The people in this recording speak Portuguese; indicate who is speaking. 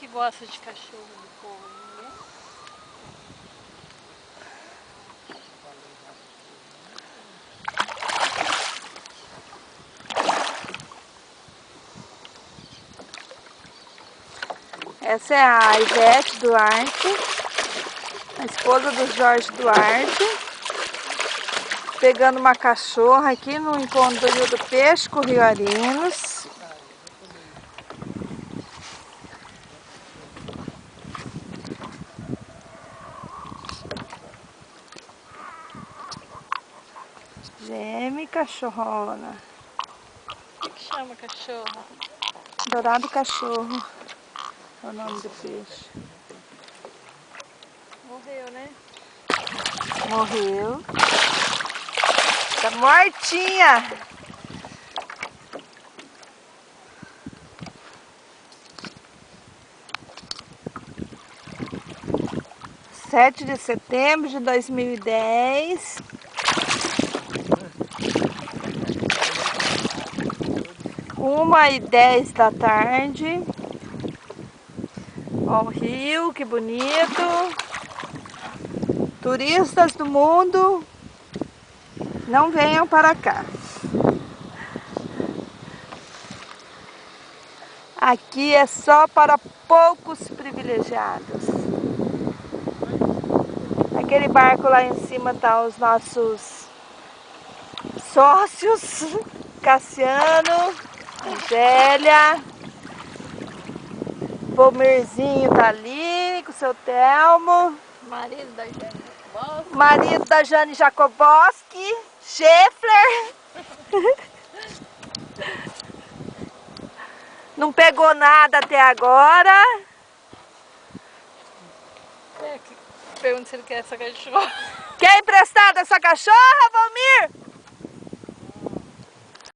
Speaker 1: que gosta de cachorro do povo? Ninguém?
Speaker 2: Essa é a Ivete Duarte, a esposa do Jorge Duarte, pegando uma cachorra aqui no encontro do Rio do Peixe com o Rio Arinos. Geme cachorrona.
Speaker 1: O que chama cachorro?
Speaker 2: Dourado cachorro é o nome do peixe.
Speaker 1: Morreu, né?
Speaker 2: Morreu. Tá mortinha. Sete de setembro de 2010. Uma e 10 da tarde. Ó o rio, que bonito. Turistas do mundo, não venham para cá. Aqui é só para poucos privilegiados. Aquele barco lá em cima tá os nossos sócios, Cassiano, Angélia, Vomirzinho tá ali com o seu Telmo.
Speaker 1: Marido da Jane Jacobowski.
Speaker 2: Marido da Jane Jacobowski, Scheffler. Não pegou nada até agora.
Speaker 1: Pergunta se ele quer essa cachorra.
Speaker 2: Quer emprestada essa cachorra, Valmir?